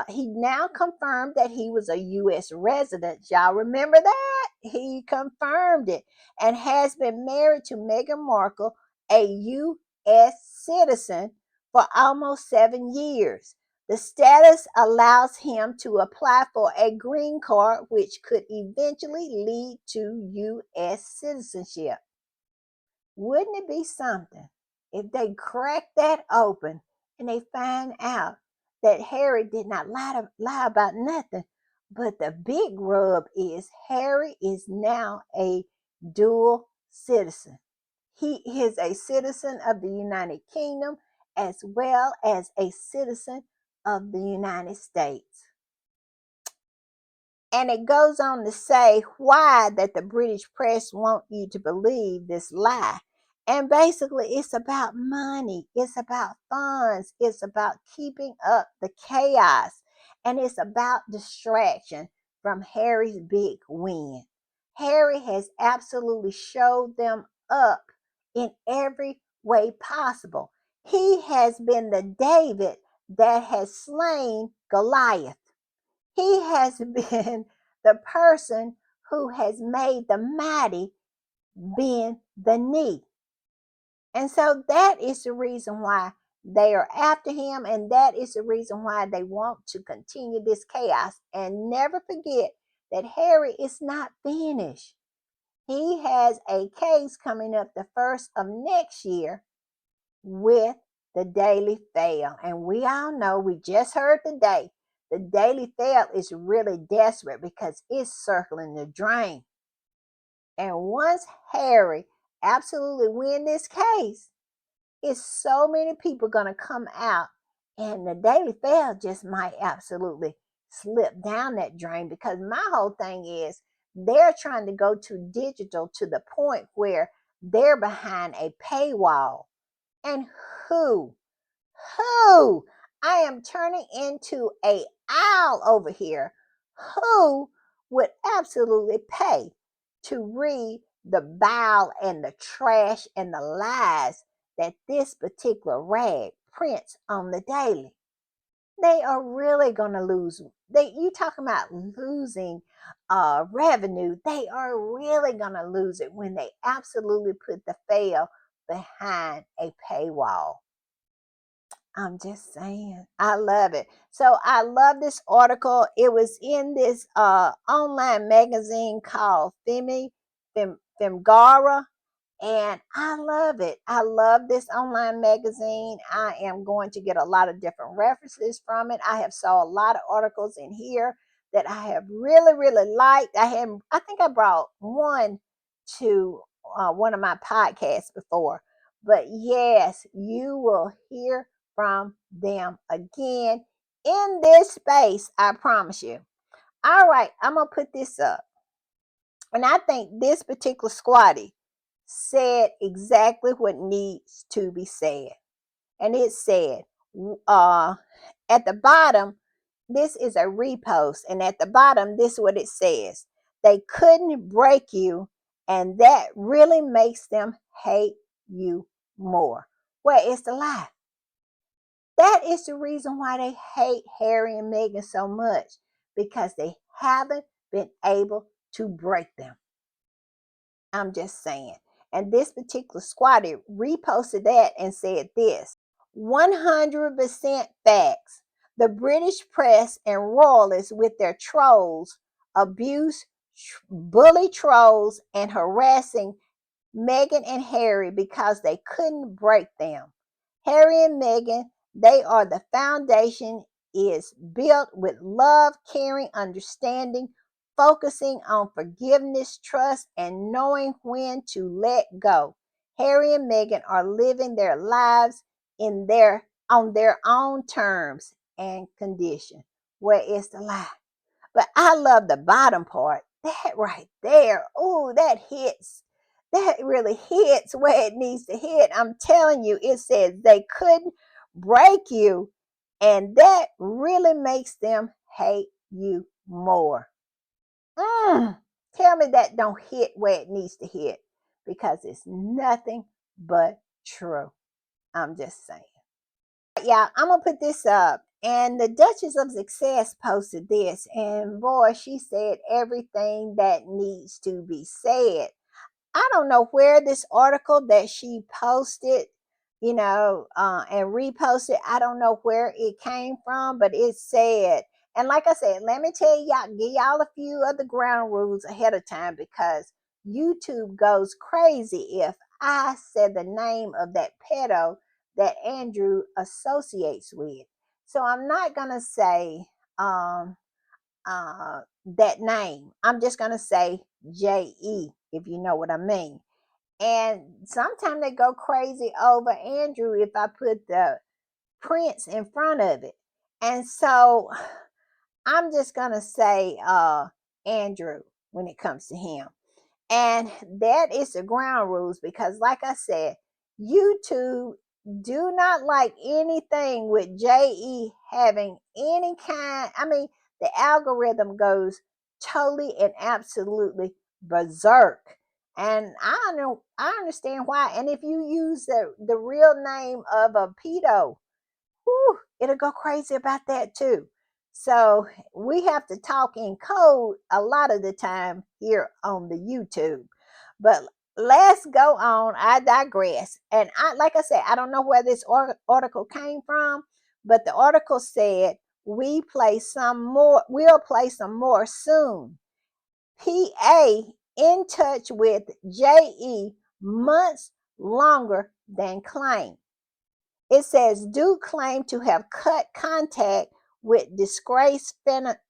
He now confirmed that he was a U.S. resident. Y'all remember that? He confirmed it and has been married to Meghan Markle, a U.S. citizen, for almost 7 years. The status allows him to apply for a green card, which could eventually lead to U.S. citizenship. Wouldn't it be something if they crack that open and they find out that Harry did not lie about nothing? But the big rub is Harry is now a dual citizen. He is a citizen of the United Kingdom as well as a citizen of the United States. And it goes on to say why that the British press want you to believe this lie. And basically, it's about money, it's about funds, it's about keeping up the chaos, and it's about distraction from Harry's big win. Harry has absolutely showed them up in every way possible. He has been the David that has slain Goliath. He has been the person who has made the mighty bend the knee. And so that is the reason why they are after him. And that is the reason why they want to continue this chaos. And never forget that Harry is not finished. He has a case coming up the first of next year with the Daily Fail. And we all know, we just heard today, the Daily Fail is really desperate because it's circling the drain. And once Harry absolutely win this case, it's so many people going to come out, and the Daily Fail just might absolutely slip down that drain, because my whole thing is they're trying to go to digital to the point where they're behind a paywall. And who who I am turning into a owl over here, who would absolutely pay to read the bile and the trash and the lies that this particular rag prints on the daily? They are really gonna lose. You talking about losing revenue? They are really gonna lose it when they absolutely put the fail behind a paywall. I'm just saying. I love it. So I love this article. It was in this online magazine called Femgara, and I love it. I love this online magazine. I am going to get a lot of different references from it. I have saw a lot of articles in here that I have really, really liked. I think I brought one to one of my podcasts before. But yes, you will hear from them again in this space. I promise you. All right, I'm going to put this up. And I think this particular squatty said exactly what needs to be said. And it said, uh, at the bottom, this is a repost. And at the bottom, this is what it says. They couldn't break you, and that really makes them hate you more. Where is the lie? That is the reason why they hate Harry and Meghan so much, because they haven't been able to break them. I'm just saying. And this particular squatter reposted that and said this: 100% facts. The British press and royalists with their trolls abuse, bully trolls, and harassing Meghan and Harry because they couldn't break them. Harry and Meghan, they are the foundation is built with love, caring, understanding, focusing on forgiveness, trust, and knowing when to let go. Harry and Meghan are living their lives in their on their own terms and condition. Where is the lie? But I love the bottom part. That right there. Oh, that hits. That really hits where it needs to hit. I'm telling you, it says they couldn't break you, and that really makes them hate you more. Mm. Tell me that don't hit where it needs to hit, because it's nothing but true. I'm just saying. Yeah, I'm gonna put this up. And the Duchess of Success posted this, and boy, she said everything that needs to be said. I don't know where this article that she posted, and reposted, I don't know where it came from, but it said, and like I said, let me tell y'all, give y'all a few of the ground rules ahead of time, because YouTube goes crazy if I said the name of that pedo that Andrew associates with. So I'm not gonna say that name. I'm just gonna say JE, if you know what I mean. And sometimes they go crazy over Andrew if I put the Prince in front of it. And so I'm just gonna say Andrew when it comes to him. And that is the ground rules, because like I said, YouTube do not like anything with JE having any kind. I mean, the algorithm goes totally and absolutely berserk. And I understand why. And if you use the real name of a pedo, whew, it'll go crazy about that too. So we have to talk in code a lot of the time here on the YouTube. But let's go on. I digress. And like I said, I don't know where this article came from, but the article said we'll play some more soon. PA in touch with JE months longer than claimed. It says Duke claimed to have cut contact with disgraced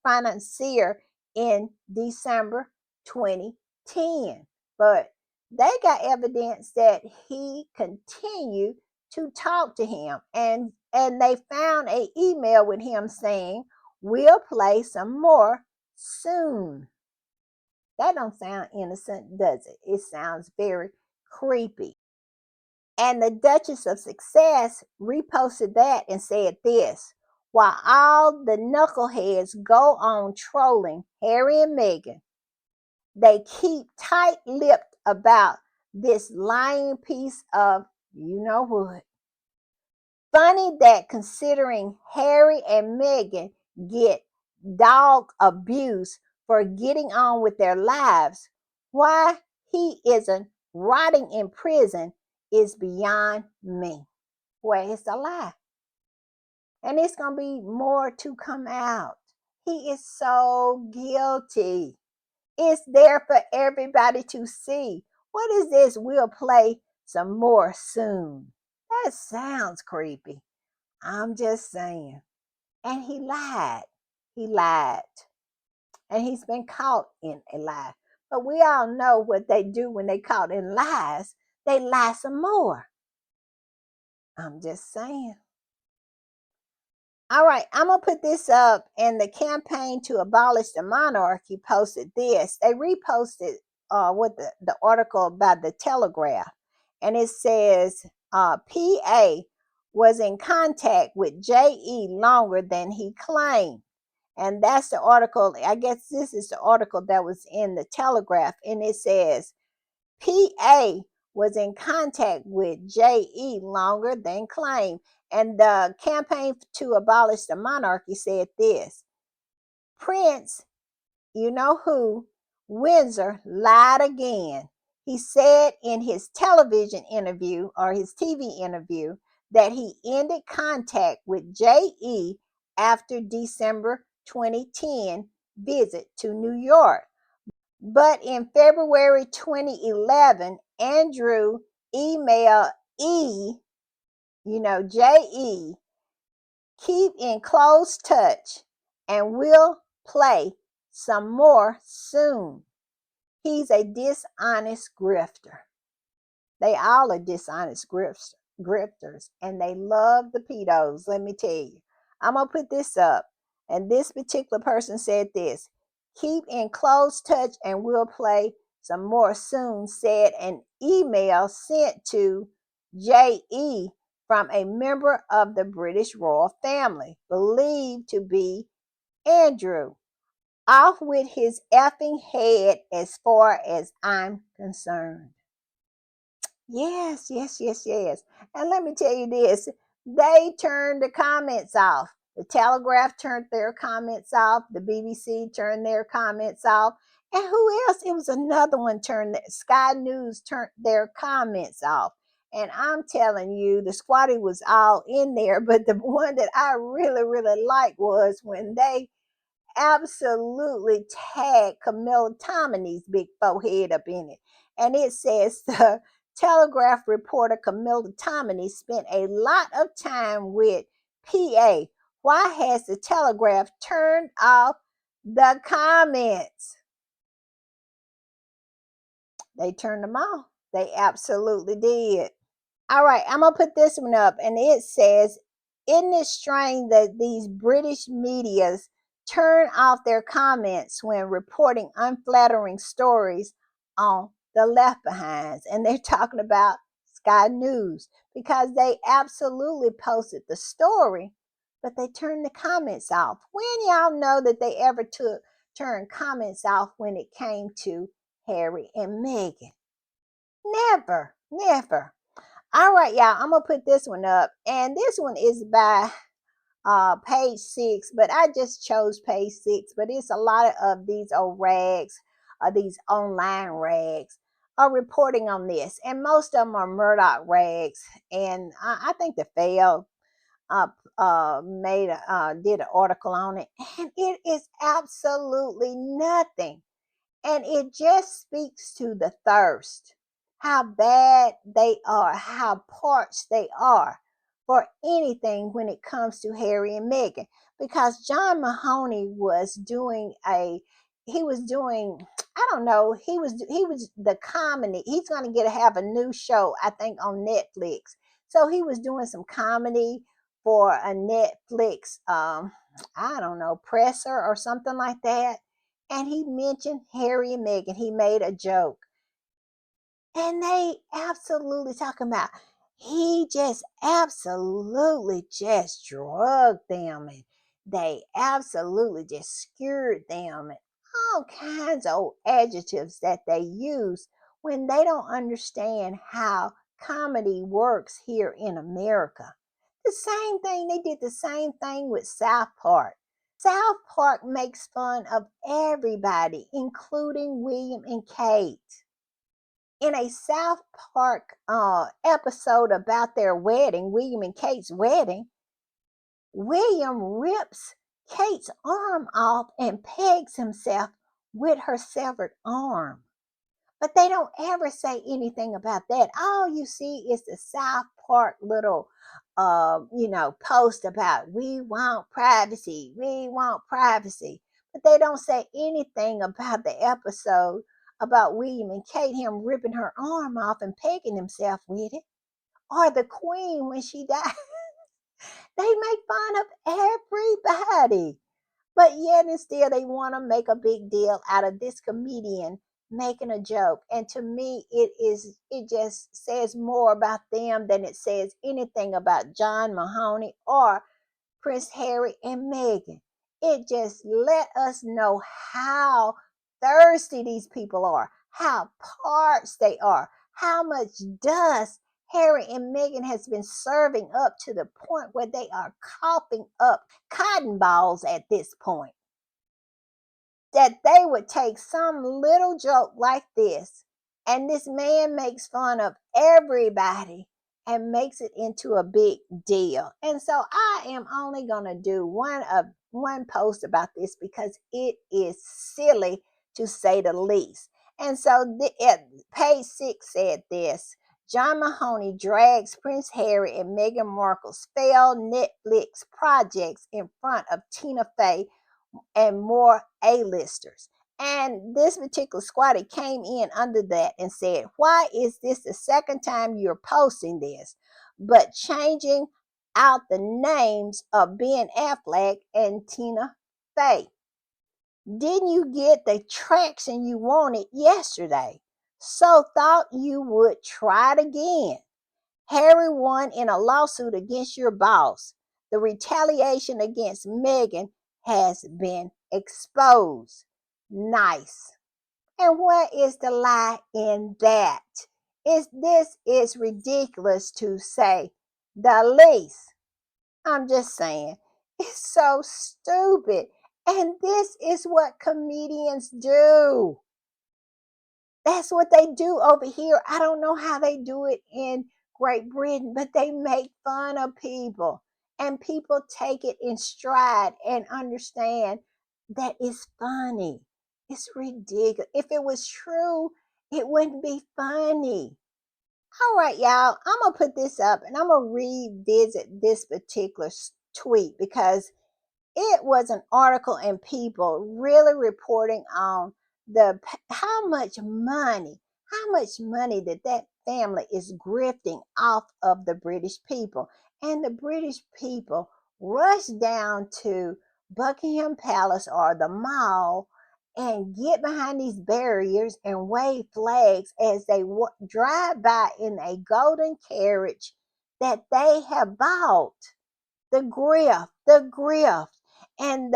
financier in December 2010, but they got evidence that he continued to talk to him, and they found an email with him saying, "We'll play some more soon." That don't sound innocent, does it? It sounds very creepy. And the Duchess of Success reposted that and said this: while all the knuckleheads go on trolling Harry and Meghan, they keep tight lipped about this lying piece of you know what. Funny that considering Harry and Meghan get dog abuse for getting on with their lives, why he isn't rotting in prison is beyond me. Where is the lie? And it's going to be more to come out. He is so guilty. It's there for everybody to see. What is this? We'll play some more soon. That sounds creepy. I'm just saying. And he lied. He lied. And he's been caught in a lie. But we all know what they do when they caught in lies. They lie some more. I'm just saying. All right, I'm gonna put this up. And the campaign to abolish the monarchy posted this. They reposted with the article by the Telegraph, and it says PA was in contact with JE longer than he claimed. And that's the article. I guess this is the article that was in the Telegraph, and it says PA was in contact with JE longer than claimed. And the campaign to abolish the monarchy said this: Prince, you know who, Windsor, lied again. He said in his television interview or his TV interview that he ended contact with JE after December 2010 visit to New York. But in February 2011, Andrew emailed JE, keep in close touch and we'll play some more soon. He's a dishonest grifter. They all are dishonest grifters, and they love the pedos, let me tell you. I'm going to put this up. And this particular person said this: keep in close touch and we'll play some more soon, said an email sent to JE from a member of the British royal family, believed to be Andrew. Off with his effing head as far as I'm concerned. Yes, yes, yes, yes. And let me tell you this, they turned the comments off. The Telegraph turned their comments off. The BBC turned their comments off. And who else? It was another one turned, Sky News turned their comments off. And I'm telling you, the squatty was all in there. But the one that I really, really liked was when they absolutely tagged Camilla Tominey's big forehead up in it. And it says the Telegraph reporter Camilla Tominey spent a lot of time with PA. Why has the Telegraph turned off the comments? They turned them off. They absolutely did. All right, I'm gonna put this one up, and it says, "Isn't it strange that these British medias turn off their comments when reporting unflattering stories on the left behinds?" And they're talking about Sky News because they absolutely posted the story, but they turned the comments off. When y'all know that they ever turned comments off when it came to Harry and Meghan? Never, never. All right, y'all, I'm gonna put this one up, and this one is by page 6, but I just chose page 6. But it's a lot of these old rags, these online rags, are reporting on this, and most of them are Murdoch rags. And I think the Fail did an article on it, and it is absolutely nothing. And it just speaks to the thirst, how bad they are, how parched they are for anything when it comes to Harry and Meghan. Because John Mahoney he was doing, I don't know, he was the comedy. He's going to have a new show, I think, on Netflix. So he was doing some comedy for a Netflix, I don't know, presser or something like that, and he mentioned Harry and Meghan. He made a joke. And they absolutely talking about he just absolutely just drugged them, and they absolutely just skewered them, and all kinds of adjectives that they use when they don't understand how comedy works here in America. The same thing, they did the same thing with South Park. South Park makes fun of everybody, including William and Kate. In a South Park episode about their wedding, William and Kate's wedding, William rips Kate's arm off and pegs himself with her severed arm. But they don't ever say anything about that. All you see is the South Park little, post about we want privacy. But they don't say anything about the episode about William and Kate, him ripping her arm off and pegging himself with it, or the Queen when she died. They make fun of everybody. But yet and still they want to make a big deal out of this comedian making a joke. And to me, it just says more about them than it says anything about John Mahoney or Prince Harry and Meghan. It just let us know how thirsty these people are, how parched they are, how much dust Harry and Meghan has been serving up to the point where they are coughing up cotton balls at this point. That they would take some little joke like this, and this man makes fun of everybody and makes it into a big deal. And so I am only going to do one post about this because it is silly to say the least. And so page 6 said this: John Mahoney drags Prince Harry and Meghan Markle's failed Netflix projects in front of Tina Fey and more A-listers. And this particular squatter came in under that and said, "Why is this the second time you're posting this, but changing out the names of Ben Affleck and Tina Fey? Didn't you get the traction you wanted yesterday? So thought you would try it again. Harry won in a lawsuit against your boss. The retaliation against Meghan has been expose, nice. And what is the lie in that? This is ridiculous to say the least. I'm just saying, it's so stupid. And this is what comedians do. That's what they do over here. I don't know how they do it in Great Britain, but they make fun of people. And people take it in stride and understand that it's funny. It's ridiculous. If it was true, it wouldn't be funny. All right, y'all. I'm going to put this up and I'm going to revisit this particular tweet because it was an article in People really reporting on how much money that family is grifting off of the British people. And the British people rushed down to Buckingham Palace or the mall and get behind these barriers and wave flags as they drive by in a golden carriage that they have bought. The grift, and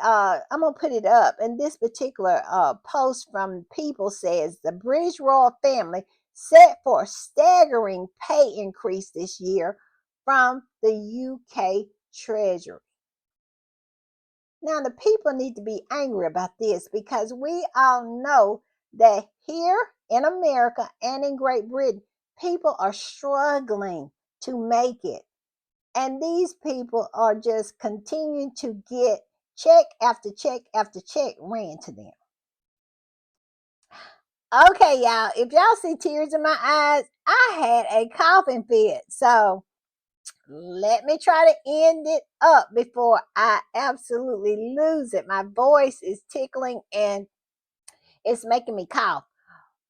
I'm gonna put it up. And this particular post from People says the British royal family set for a staggering pay increase this year from the UK Treasury. Now the people need to be angry about this because we all know that here in America and in Great Britain, people are struggling to make it. And these people are just continuing to get check after check after check ran to them. Okay, y'all, if y'all see tears in my eyes, I had a coughing fit. So let me try to end it up before I absolutely lose it. My voice is tickling and it's making me cough.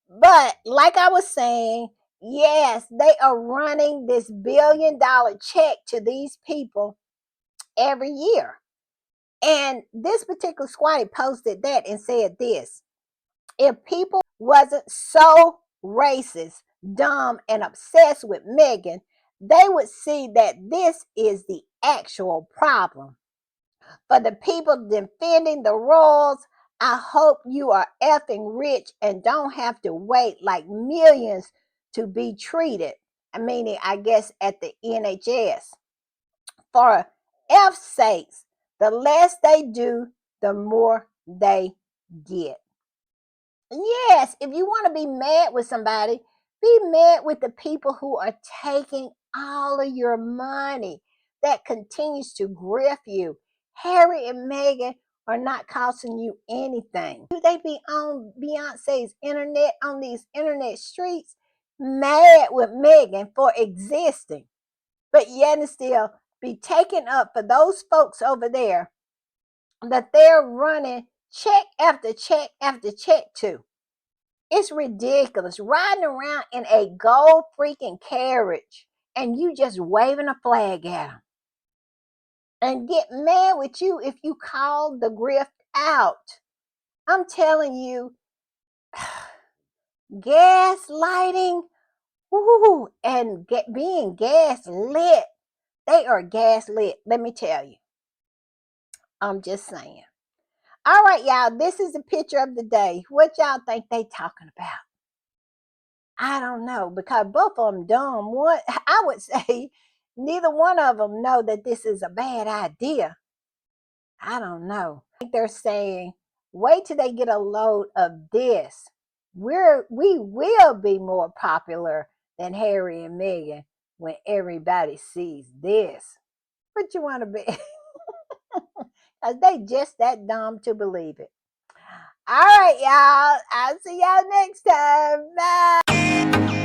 But like I was saying, yes, they are running this $1 billion check to these people every year. And this particular squatty posted that and said this: if people wasn't so racist, dumb, and obsessed with Meghan, they would see that this is the actual problem. For the people defending the royals, I hope you are effing rich and don't have to wait like millions to be treated. I mean, I guess at the NHS. For F's sakes, the less they do, the more they get. Yes, if you want to be mad with somebody, be mad with the people who are taking all of your money that continues to grift you. Harry and Meghan are not costing you anything. Do they be on Beyonce's internet, on these internet streets, mad with Meghan for existing, but yet and still be taken up for those folks over there that they're running check after check after check to? It's ridiculous. Riding around in a gold freaking carriage and you just waving a flag at them and get mad with you if you call the grift out. I'm telling you, gaslighting, woo, and being gaslit. They are gaslit. Let me tell you. I'm just saying. All right, y'all. This is the picture of the day. What y'all think they talking about? I don't know, because both of them dumb. One, I would say, neither one of them know that this is a bad idea. I don't know. I think they're saying, wait till they get a load of this. We will be more popular than Harry and Meghan when everybody sees this. What you want to be? Because they just that dumb to believe it. All right, y'all. I'll see y'all next time. Bye.